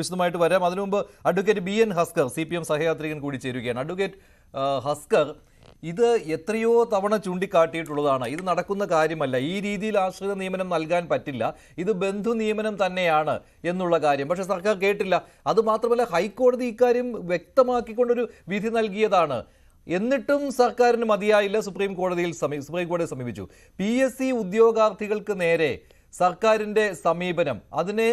വിശദമായിട്ട് വരാം. അതിനു മുമ്പ് അഡ്വക്കേറ്റ് BN ഹസ്കർ CPM സഹയാത്രികൻ കൂടി ചേരുകയാണ്. അഡ്വക്കേറ്റ് ഹസ്കർ, ഇത് എത്രയോ തവണ ചൂണ്ടിക്കാട്ടിയിട്ടുള്ളതാണ്. ഇത് നടക്കുന്ന കാര്യമല്ല, ഈ രീതിയിൽ ആശ്രിത നിയമനം നൽകാൻ പറ്റില്ല, ഇത് ബന്ധു നിയമനം തന്നെയാണ് എന്നുള്ള കാര്യം. പക്ഷേ സർക്കാർ കേട്ടില്ല. അതുമാത്രമല്ല, ഹൈക്കോടതി ഇക്കാര്യം വ്യക്തമാക്കിക്കൊണ്ടൊരു വിധി നൽകിയതാണ്. എന്നിട്ടും സർക്കാരിന് മതിയായില്ല. സുപ്രീം കോടതിയെ സമീപിച്ചു. PSC ഉദ്യോഗാർത്ഥികൾക്ക് നേരെ സർക്കാരിൻ്റെ സമീപനം അതിനെ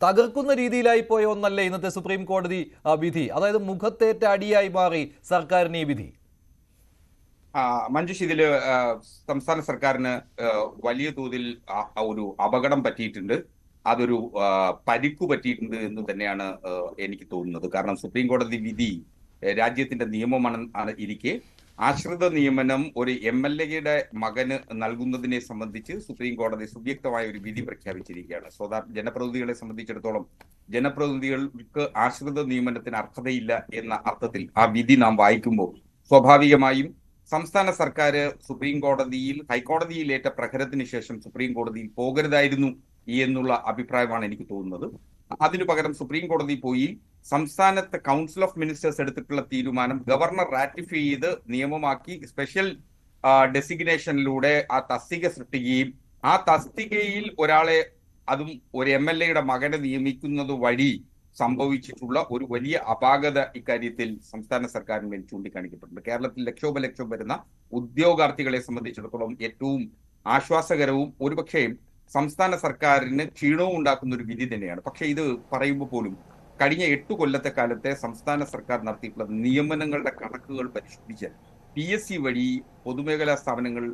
തകർക്കുന്ന രീതിയിലായി പോയ ഒന്നല്ലേ ഇന്നത്തെ സുപ്രീം കോടതി വിധി? അതായത് മുഖത്തേറ്റ അടിയായി മാറി സർക്കാരിന് ഈ വിധി. മഞ്ജുഷ്, ഇതില് സംസ്ഥാന സർക്കാരിന് വലിയ തോതിൽ ഒരു അപകടം പറ്റിയിട്ടുണ്ട്, അതൊരു പരിക്കു പറ്റിയിട്ടുണ്ട് എന്ന് തന്നെയാണ് എനിക്ക് തോന്നുന്നത്. കാരണം സുപ്രീം കോടതി വിധി രാജ്യത്തിന്റെ നിയമമാണ് ഇരിക്കെ ആശ്രിത നിയമനം ഒരു MLA-യുടെ മകന് നൽകുന്നതിനെ സംബന്ധിച്ച് സുപ്രീം കോടതി സുവ്യക്തമായ ഒരു വിധി പ്രഖ്യാപിച്ചിരിക്കുകയാണ്. ജനപ്രതിനിധികളെ സംബന്ധിച്ചിടത്തോളം ജനപ്രതിനിധികൾക്ക് ആശ്രിത നിയമനത്തിന് അർഹതയില്ല എന്ന അർത്ഥത്തിൽ ആ വിധി നാം വായിക്കുമ്പോൾ സ്വാഭാവികമായും സംസ്ഥാന സർക്കാർ സുപ്രീം കോടതിയിൽ ഹൈക്കോടതിയിലേറ്റ പ്രഹരത്തിന് ശേഷം സുപ്രീം കോടതിയിൽ പോകരുതായിരുന്നു എന്നുള്ള അഭിപ്രായമാണ് എനിക്ക് തോന്നുന്നത്. അതിനു പകരം സുപ്രീം കോടതി പോയി സംസ്ഥാനത്തെ കൗൺസിൽ ഓഫ് മിനിസ്റ്റേഴ്സ് എടുത്തിട്ടുള്ള തീരുമാനം ഗവർണർ റാറ്റിഫൈ ചെയ്ത് നിയമമാക്കി സ്പെഷ്യൽ ഡെസിഗ്നേഷനിലൂടെ ആ തസ്തിക സൃഷ്ടിക്കുകയും ആ തസ്തികയിൽ ഒരാളെ, അതും ഒരു MLA-യുടെ മകനെ നിയമിക്കുന്നത് വഴി സംഭവിച്ചിട്ടുള്ള ഒരു വലിയ അപാകത ഇക്കാര്യത്തിൽ സംസ്ഥാന സർക്കാരിന് മേൽ ചൂണ്ടിക്കാണിക്കപ്പെട്ടിട്ടുണ്ട്. കേരളത്തിൽ ലക്ഷോപലക്ഷം വരുന്ന ഉദ്യോഗാർത്ഥികളെ സംബന്ധിച്ചിടത്തോളം ഏറ്റവും ആശ്വാസകരവും ഒരുപക്ഷെ സംസ്ഥാന സർക്കാരിന് ക്ഷീണവും ഉണ്ടാക്കുന്ന ഒരു വിധി തന്നെയാണ്. പക്ഷെ ഇത് പറയുമ്പോൾ പോലും കഴിഞ്ഞ 8 കൊല്ലത്തെ കാലത്തെ സംസ്ഥാന സർക്കാർ നടത്തിയിട്ടുള്ള നിയമനങ്ങളുടെ കണക്കുകൾ പരിശോധിച്ചാൽ PSC വഴി പൊതുമേഖലാ സ്ഥാപനങ്ങൾ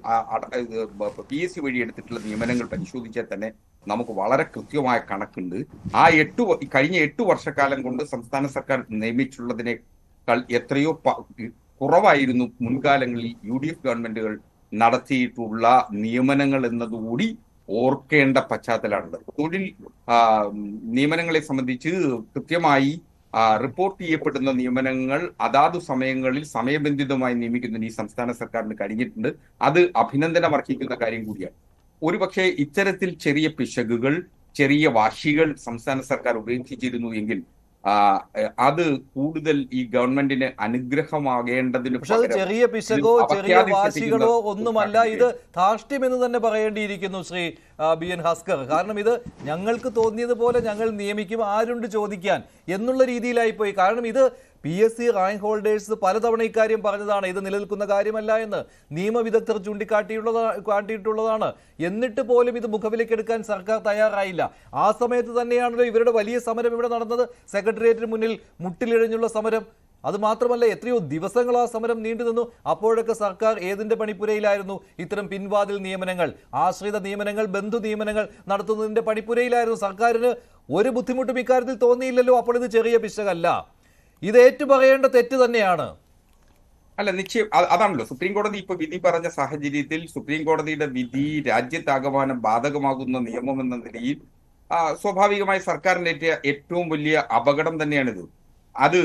PSC വഴി എടുത്തിട്ടുള്ള നിയമനങ്ങൾ പരിശോധിച്ചാൽ തന്നെ നമുക്ക് വളരെ കൃത്യമായ കണക്കുണ്ട്. കഴിഞ്ഞ 8 വർഷക്കാലം കൊണ്ട് സംസ്ഥാന സർക്കാർ നിയമിച്ചുള്ളതിനേക്കാൾ എത്രയോ കുറവായിരുന്നു മുൻകാലങ്ങളിൽ UDF ഗവൺമെന്റുകൾ നടത്തിയിട്ടുള്ള നിയമനങ്ങൾ എന്നതുകൂടി ഓർക്കേണ്ട പശ്ചാത്തലമാണുള്ളത്. തൊഴിൽ നിയമനങ്ങളെ സംബന്ധിച്ച് കൃത്യമായി റിപ്പോർട്ട് ചെയ്യപ്പെടുന്ന നിയമനങ്ങൾ അതാതു സമയങ്ങളിൽ സമയബന്ധിതമായി നിയമിക്കുന്നതിന് ഈ സംസ്ഥാന സർക്കാരിന് കഴിഞ്ഞിട്ടുണ്ട്. അത് അഭിനന്ദനം അർഹിക്കുന്ന കാര്യം കൂടിയാണ്. ഒരുപക്ഷെ ഇത്തരത്തിൽ ചെറിയ പിശകുകൾ, ചെറിയ വാശികൾ സംസ്ഥാന സർക്കാർ ഉപേക്ഷിച്ചിരുന്നു എങ്കിൽ അത് കൂടുതൽ ഈ ഗവൺമെന്റിന് അനുഗ്രഹമാകേണ്ടതിന് ചെറിയ പിശകോ ചെറിയ വാശികളോ ഒന്നുമല്ല, ഇത് ധാർഷ്ട്യം എന്ന് തന്നെ പറയേണ്ടിയിരിക്കുന്നു ശ്രീ BN ഹസ്കർ. കാരണം ഇത് ഞങ്ങൾക്ക് തോന്നിയതുപോലെ ഞങ്ങൾ നിയമിക്കും, ആരുണ്ട് ചോദിക്കാൻ എന്നുള്ള രീതിയിലായിപ്പോയി. കാരണം ഇത് PSC റാങ്ക് ഹോൾഡേഴ്സ് പലതവണ ഇക്കാര്യം പറഞ്ഞതാണ്, ഇത് നിലനിൽക്കുന്ന കാര്യമല്ല എന്ന് നിയമവിദഗ്ധർ ചൂണ്ടിക്കാട്ടിയിട്ടുള്ളതാണ്. എന്നിട്ട് പോലും ഇത് മുഖവിലേക്കെടുക്കാൻ സർക്കാർ തയ്യാറായില്ല. ആ സമയത്ത് തന്നെയാണല്ലോ ഇവരുടെ വലിയ സമരം ഇവിടെ നടന്നത്, സെക്രട്ടേറിയറ്റിന് മുന്നിൽ മുട്ടിലിഴഞ്ഞുള്ള സമരം. അത് മാത്രമല്ല, എത്രയോ ദിവസങ്ങൾ ആ സമരം നീണ്ടു നിന്നു. അപ്പോഴൊക്കെ സർക്കാർ ഏതിന്റെ പണിപ്പുരയിലായിരുന്നു? ഇത്തരം പിൻവാതിൽ നിയമനങ്ങൾ, ആശ്രിത നിയമനങ്ങൾ, ബന്ധു നിയമനങ്ങൾ നടത്തുന്നതിന്റെ പണിപ്പുരയിലായിരുന്നു. സർക്കാരിന് ഒരു ബുദ്ധിമുട്ടും ഇക്കാര്യത്തിൽ തോന്നിയില്ലല്ലോ. അപ്പോൾ ഇത് ചെറിയ പിശകല്ല, ഇത് ഏറ്റുപറയേണ്ട തെറ്റ് തന്നെയാണ്. അല്ല, നിശ്ചയം അതാണല്ലോ സുപ്രീം കോടതി ഇപ്പൊ വിധി പറഞ്ഞ സാഹചര്യത്തിൽ സുപ്രീം കോടതിയുടെ വിധി രാജ്യത്താകമാനം ബാധകമാകുന്ന നിയമം എന്ന നിലയിൽ സ്വാഭാവികമായി സർക്കാരിനേറ്റ ഏറ്റവും വലിയ അപകടം തന്നെയാണിത്. അത്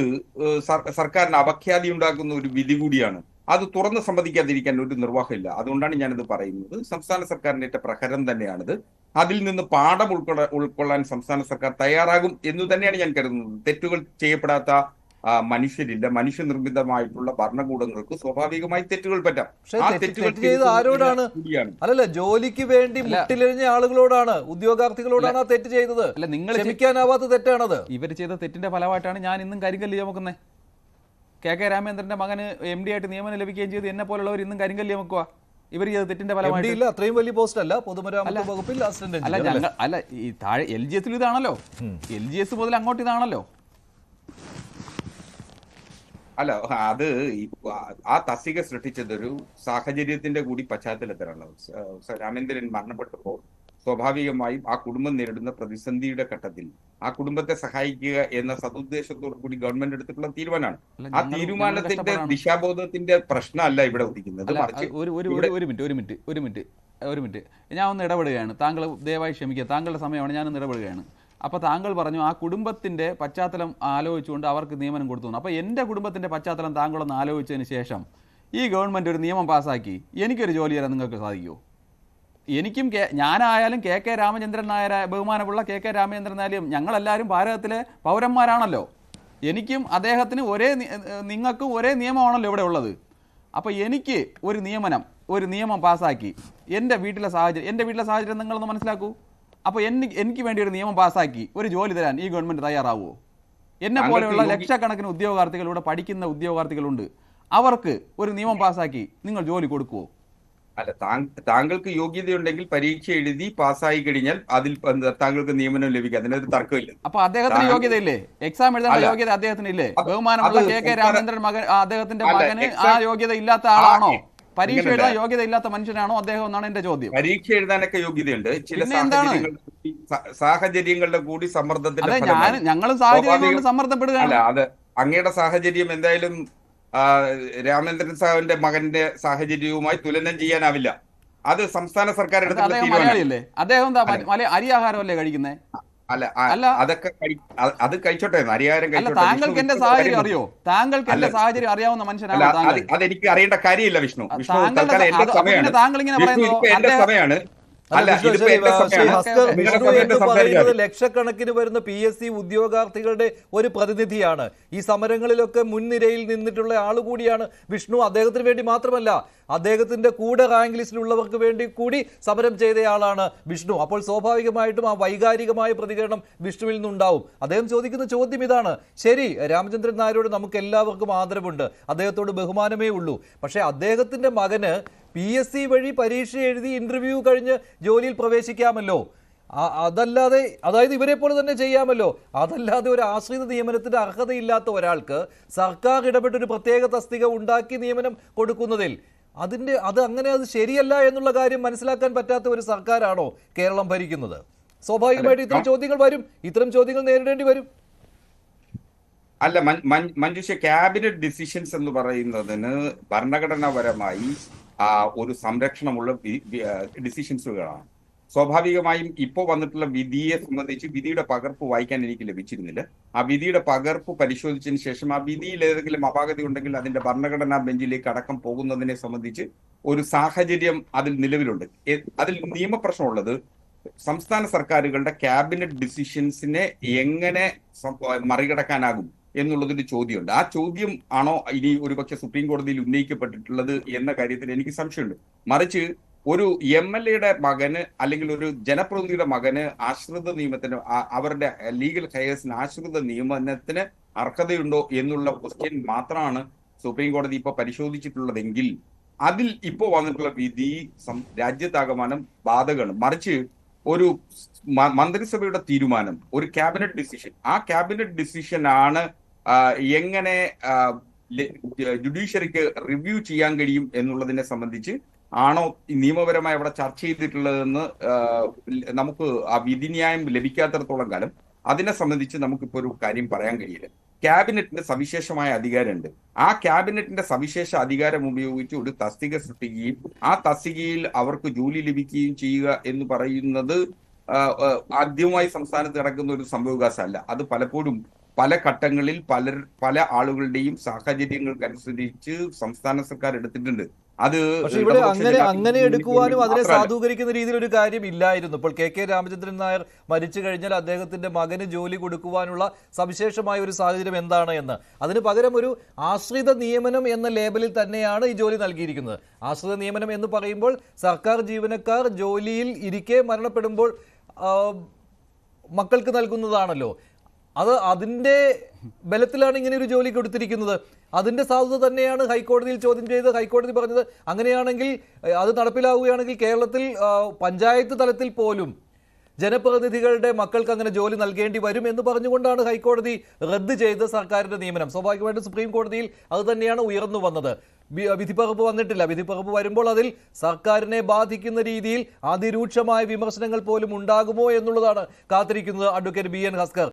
സർക്കാരിന് അപഖ്യാതി ഉണ്ടാക്കുന്ന ഒരു വിധി കൂടിയാണ്. അത് തുറന്ന് സമ്മതിക്കാതിരിക്കാൻ ഒരു നിർവാഹമില്ല. അതുകൊണ്ടാണ് ഞാനിത് പറയുന്നത്. സംസ്ഥാന സർക്കാരിനേറ്റ പ്രഹരം തന്നെയാണിത്. അതിൽ നിന്ന് പാഠം ഉൾക്കൊള്ളാൻ സംസ്ഥാന സർക്കാർ തയ്യാറാകും എന്ന് തന്നെയാണ് ഞാൻ കരുതുന്നത്. തെറ്റുകൾ ചെയ്യപ്പെടാത്ത മനുഷ്യരില്ല. മനുഷ്യനിർമ്മിതമായിട്ടുള്ള ഭരണകൂടങ്ങൾക്ക് സ്വാഭാവികമായി തെറ്റുകൾ പറ്റാം. ആ തെറ്റുകൾ ആരോടാണ്? അല്ലല്ല, ജോലിക്ക് വേണ്ടി മുട്ടിലെറിഞ്ഞ ആളുകളോടാണ്, ഉദ്യോഗാർത്ഥികളോടാണ് ആ തെറ്റ് ചെയ്തത്. അല്ല, നിങ്ങൾ ക്ഷമിക്കാനാവാത്ത തെറ്റാണത്. ഇവർ ചെയ്ത തെറ്റിന്റെ ഫലമായിട്ടാണ് ഞാൻ ഇന്നും കരിങ്കല്ല് ചുമക്കുന്നത്. KK രാമേന്ദ്രന്റെ മകന് MD ആയിട്ട് നിയമനം ലഭിക്കുകയും ചെയ്തു. എന്നെ പോലുള്ളവർ ഇന്നും കരിങ്കല്ല് ചുമക്കുക. ഇവർ ചെയ്ത തെറ്റിന്റെ ഫലമായിട്ടില്ല. അത്രയും വലിയ പോസ്റ്റ് അല്ല, പൊതുമരാമത്ത് വകുപ്പിൽ അസിസ്റ്റന്റ്. അല്ല, ഈ താഴെ LGS ഇതാണല്ലോ, LGS മുതൽ അങ്ങോട്ട് ഇതാണല്ലോ. അല്ല, അത് ആ തസ്തിക സൃഷ്ടിച്ചതൊരു സാഹചര്യത്തിന്റെ കൂടി പശ്ചാത്തലത്തിലാണ്. രാമേന്ദ്രൻ മരണപ്പെട്ടപ്പോൾ സ്വാഭാവികമായും ആ കുടുംബം നേരിടുന്ന പ്രതിസന്ധിയുടെ ഘട്ടത്തിൽ ആ കുടുംബത്തെ സഹായിക്കുക എന്ന സതുദ്ദേശത്തോടു കൂടി ഗവൺമെന്റ് എടുത്തിട്ടുള്ള തീരുമാനമാണ്. ആ തീരുമാനത്തിന്റെ ദിശാബോധത്തിന്റെ പ്രശ്നമല്ല ഇവിടെ ഉദിക്കുന്നത്. ഒരു മിനിറ്റ് ഞാൻ ഒന്ന് ഇടപെടുകയാണ്. താങ്കൾ ദയവായി ക്ഷമിക്കുക, താങ്കളുടെ സമയമാണ്, ഞാനൊന്ന് ഇടപെടുകയാണ്. അപ്പോൾ താങ്കൾ പറഞ്ഞു ആ കുടുംബത്തിൻ്റെ പശ്ചാത്തലം ആലോചിച്ചുകൊണ്ട് അവർക്ക് നിയമനം കൊടുത്തു. അപ്പോൾ എൻ്റെ കുടുംബത്തിൻ്റെ പശ്ചാത്തലം താങ്കളൊന്ന് ആലോചിച്ചതിന് ശേഷം ഈ ഗവൺമെൻറ് ഒരു നിയമം പാസ്സാക്കി എനിക്കൊരു ജോലി തരാൻ നിങ്ങൾക്ക് സാധിക്കുമോ? എനിക്കും ഞാനായാലും കെ രാമചന്ദ്രൻ നായർ, ബഹുമാനമുള്ള കെ രാമചന്ദ്രൻ നായാലും ഞങ്ങളെല്ലാവരും ഭാരതത്തിലെ പൗരന്മാരാണല്ലോ. എനിക്കും അദ്ദേഹത്തിന് നിങ്ങൾക്കും ഒരേ നിയമമാണല്ലോ ഇവിടെ ഉള്ളത്. അപ്പോൾ എനിക്ക് ഒരു നിയമം പാസ്സാക്കി എൻ്റെ വീട്ടിലെ സാഹചര്യം നിങ്ങളൊന്ന് മനസ്സിലാക്കൂ. അപ്പോൾ എനിക്ക് വേണ്ടി ഒരു നിയമം പാസ്സാക്കി ഒരു ജോലി തരാൻ ഈ ഗവൺമെൻറ് തയ്യാറാവുമോ? എന്നെ പോലെയുള്ള ലക്ഷക്കണക്കിന് ഉദ്യോഗാർത്ഥികൾ, ഇവിടെ പഠിക്കുന്ന ഉദ്യോഗാർത്ഥികളുണ്ട്. അവർക്ക് ഒരു നിയമം പാസ്സാക്കി നിങ്ങൾ ജോലി കൊടുക്കുമോ? അല്ല, താങ്കൾക്ക് യോഗ്യതയുണ്ടെങ്കിൽ പരീക്ഷ എഴുതി പാസ്സായി കഴിഞ്ഞാൽ അതിൽ താങ്കൾക്ക് നിയമനം ലഭിക്കും. അതിനൊരു തർക്കമില്ല. അപ്പൊ അദ്ദേഹത്തിന് യോഗ്യതയില്ലേ? എക്സാം എഴുതാൻ യോഗ്യത അദ്ദേഹത്തിന് ഇല്ലേ? ബഹുമാനമുള്ള കെ രാമചന്ദ്രൻ അദ്ദേഹത്തിന്റെ മകന് ആ യോഗ്യത ഇല്ലാത്ത ആളാണോ? പരീക്ഷ എഴുതാൻ യോഗ്യത ഇല്ലാത്ത മനുഷ്യനാണോ അദ്ദേഹം എന്നാണ് എന്റെ ചോദ്യം. പരീക്ഷ എഴുതാനൊക്കെ യോഗ്യതയുണ്ട്. ചില സാഹചര്യങ്ങളുടെ കൂടി സമ്മർദ്ദത്തിന്റെ ഞങ്ങളും സാഹചര്യങ്ങളിൽ സമ്മർദ്ദപ്പെടുകയാണ്. അല്ല, അത് അങ്ങയുടെ സാഹചര്യം എന്തായാലും രാമചന്ദ്രൻ സാഹിബിന്റെ മകന്റെ സാഹചര്യവുമായി തുലനം ചെയ്യാനാവില്ല. അത് സംസ്ഥാന സർക്കാർ എടുത്തുള്ള തീരുമാനമല്ലേ? അദ്ദേഹം അരിയാഹാരമല്ലേ കഴിക്കുന്നേ? അല്ല, അതൊക്കെ അത് കഴിച്ചോട്ടെ, അരിയാഹാരം കഴിച്ചോട്ടെ. താങ്കൾക്ക് എന്റെ സാഹചര്യം അറിയോ? താങ്കൾക്ക് എന്റെ സാഹചര്യം അറിയാവുന്ന മനുഷ്യനാണ്. അതെനിക്ക് അറിയേണ്ട കാര്യമില്ല വിഷ്ണു. താങ്കൾ ഇങ്ങനെ എന്റെ സമയമാണ്. ലക്ഷക്കണക്കിന് വരുന്ന PSC ഉദ്യോഗാർത്ഥികളുടെ ഒരു പ്രതിനിധിയാണ്. ഈ സമരങ്ങളിലൊക്കെ മുൻനിരയിൽ നിന്നിട്ടുള്ള ആളുകൂടിയാണ് വിഷ്ണു. അദ്ദേഹത്തിന് വേണ്ടി മാത്രമല്ല, അദ്ദേഹത്തിന്റെ കൂടെ റാങ്ക് ലിസ്റ്റിലുള്ളവർക്ക് വേണ്ടി കൂടി സമരം ചെയ്തയാളാണ് വിഷ്ണു. അപ്പോൾ സ്വാഭാവികമായിട്ടും ആ വൈകാരികമായ പ്രതികരണം വിഷ്ണുവിൽ നിന്നുണ്ടാവും. അദ്ദേഹം ചോദിക്കുന്ന ചോദ്യം ഇതാണ്: ശരി, രാമചന്ദ്രൻ നായരോട് നമുക്ക് എല്ലാവർക്കും ആദരവുണ്ട്, അദ്ദേഹത്തോട് ബഹുമാനമേ ഉള്ളൂ. പക്ഷേ അദ്ദേഹത്തിന്റെ മകന് PSC വഴി പരീക്ഷ എഴുതി ഇന്റർവ്യൂ കഴിഞ്ഞ് ജോലിയിൽ പ്രവേശിക്കാമല്ലോ. അതല്ലാതെ, അതായത് ഇവരെ പോലെ തന്നെ ചെയ്യാമല്ലോ. അതല്ലാതെ ഒരു ആശ്രിത നിയമനത്തിന് അർഹതയില്ലാത്ത ഒരാൾക്ക് സർക്കാർ ഇടപെട്ടൊരു പ്രത്യേക തസ്തിക ഉണ്ടാക്കി നിയമനം കൊടുക്കുന്നതിൽ അത് ശരിയല്ല എന്നുള്ള കാര്യം മനസ്സിലാക്കാൻ പറ്റാത്ത ഒരു സർക്കാരാണോ കേരളം ഭരിക്കുന്നത്? സ്വാഭാവികമായിട്ട് ഇത്തരം ചോദ്യങ്ങൾ വരും, ഇത്തരം ചോദ്യങ്ങൾ നേരിടേണ്ടി വരും. അല്ല, മഞ്ജുഷ, ക്യാബിനറ്റ് ഡിസിഷൻസ് എന്ന് പറയുന്നതിന് ഭരണഘടനാപരമായി ഒരു സംരക്ഷണമുള്ള ഡിസിഷൻസുകളാണ്. സ്വാഭാവികമായും ഇപ്പോൾ വന്നിട്ടുള്ള വിധിയെ സംബന്ധിച്ച് വിധിയുടെ പകർപ്പ് വായിക്കാൻ എനിക്ക് ലഭിച്ചിരുന്നില്ല. ആ വിധിയുടെ പകർപ്പ് പരിശോധിച്ചതിന് ശേഷം ആ വിധിയിൽ ഏതെങ്കിലും അപാകത ഉണ്ടെങ്കിൽ അതിന്റെ ഭരണഘടനാ ബെഞ്ചിലേക്ക് അടക്കം പോകുന്നതിനെ സംബന്ധിച്ച് ഒരു സാഹചര്യം അതിൽ നിലവിലുണ്ട്. അതിൽ നിയമപ്രശ്നമുള്ളത് സംസ്ഥാന സർക്കാരുകളുടെ ക്യാബിനറ്റ് ഡിസിഷൻസിനെ എങ്ങനെ മറികടക്കാനാകും എന്നുള്ളതൊരു ചോദ്യമുണ്ട്. ആ ചോദ്യം ആണോ ഇനി ഒരുപക്ഷെ സുപ്രീം കോടതിയിൽ ഉന്നയിക്കപ്പെട്ടിട്ടുള്ളത് എന്ന കാര്യത്തിൽ എനിക്ക് സംശയമുണ്ട്. മറിച്ച് ഒരു MLA-യുടെ മകന് അല്ലെങ്കിൽ ഒരു ജനപ്രതിനിധിയുടെ മകന് ആശ്രിത നിയമത്തിന്, അവരുടെ ലീഗൽ ഹയേഴ്സിന് ആശ്രിത നിയമനത്തിന് അർഹതയുണ്ടോ എന്നുള്ള ക്വസ്റ്റ്യൻ മാത്രമാണ് സുപ്രീം കോടതി ഇപ്പോൾ പരിശോധിച്ചിട്ടുള്ളതെങ്കിൽ അതിൽ ഇപ്പോൾ വന്നിട്ടുള്ള വിധി രാജ്യത്താകമാനം ബാധകമാണ്. മറിച്ച് ഒരു മന്ത്രിസഭയുടെ തീരുമാനം, ഒരു ക്യാബിനറ്റ് ഡിസിഷൻ, ആ ക്യാബിനറ്റ് ഡിസിഷൻ ആണ് എങ്ങനെ ജുഡീഷ്യറിക്ക് റിവ്യൂ ചെയ്യാൻ കഴിയും എന്നുള്ളതിനെ സംബന്ധിച്ച് ആണോ നിയമപരമായി അവിടെ ചർച്ച ചെയ്തിട്ടുള്ളതെന്ന് നമുക്ക് ആ വിധിന്യായം ലഭിക്കാത്തിടത്തോളം കാലം അതിനെ സംബന്ധിച്ച് നമുക്കിപ്പോൾ ഒരു കാര്യം പറയാൻ കഴിയില്ല. ക്യാബിനറ്റിന് സവിശേഷമായ അധികാരമുണ്ട്. ആ ക്യാബിനറ്റിന്റെ സവിശേഷ അധികാരം ഉപയോഗിച്ച് ഒരു തസ്തിക സൃഷ്ടിക്കുകയും ആ തസ്തികയിൽ അവർക്ക് ജോലി ലഭിക്കുകയും ചെയ്യുക എന്ന് പറയുന്നത് ആദ്യമായി സംസ്ഥാനത്ത് നടക്കുന്ന ഒരു സംഭവവികാസമല്ല. അത് പലപ്പോഴും പല ഘട്ടങ്ങളിൽ പല ആളുകളുടെയും സാഹചര്യങ്ങൾക്കനുസരിച്ച് സംസ്ഥാന സർക്കാർ എടുത്തിട്ടുണ്ട്. അത് പക്ഷേ ഇവിടെ അങ്ങനെ എടുക്കുവാനും അതിനെ സാധൂകരിക്കുന്ന രീതിയിൽ ഒരു കാര്യം ഇല്ലായിരുന്നു. ഇപ്പോൾ കെ രാമചന്ദ്രൻ നായർ മരിച്ചു കഴിഞ്ഞാൽ അദ്ദേഹത്തിന്റെ മകന് ജോലി കൊടുക്കുവാനുള്ള സവിശേഷമായ ഒരു സാഹചര്യം എന്താണ് എന്ന്, അതിന് പകരം ഒരു ആശ്രിത നിയമനം എന്ന ലേബലിൽ തന്നെയാണ് ഈ ജോലി നൽകിയിരിക്കുന്നത്. ആശ്രിത നിയമനം എന്ന് പറയുമ്പോൾ സർക്കാർ ജീവനക്കാർ ജോലിയിൽ ഇരിക്കെ മരണപ്പെടുമ്പോൾ മക്കൾക്ക് നൽകുന്നതാണല്ലോ. അതിന്റെ ബലത്തിലാണ് ഇങ്ങനെ ഒരു ജോലി കൊടുത്തിരിക്കുന്നത്. അതിന്റെ സാധുത തന്നെയാണ് ഹൈക്കോടതിയിൽ ചോദ്യം ചെയ്ത് ഹൈക്കോടതി പറഞ്ഞത്. അങ്ങനെയാണെങ്കിൽ അത് നടപ്പിലാവുകയാണെങ്കിൽ കേരളത്തിൽ പഞ്ചായത്ത് തലത്തിൽ പോലും ജനപ്രതിനിധികളുടെ മക്കൾക്ക് അങ്ങനെ ജോലി നൽകേണ്ടി വരും എന്ന് പറഞ്ഞുകൊണ്ടാണ് ഹൈക്കോടതി റദ്ദ് ചെയ്ത് സർക്കാരിന്റെ നിയമനം. സ്വാഭാവികമായിട്ടും സുപ്രീം കോടതിയിൽ അത് തന്നെയാണ് ഉയർന്നു വന്നത്. വിധിപ്പകർപ്പ് വന്നിട്ടില്ല. വിധിപ്പകർപ്പ് വരുമ്പോൾ അതിൽ സർക്കാരിനെ ബാധിക്കുന്ന രീതിയിൽ അതിരൂക്ഷമായ വിമർശനങ്ങൾ പോലും ഉണ്ടാകുമോ എന്നുള്ളതാണ് കാത്തിരിക്കുന്നത് അഡ്വക്കേറ്റ് BN ഹസ്കർ.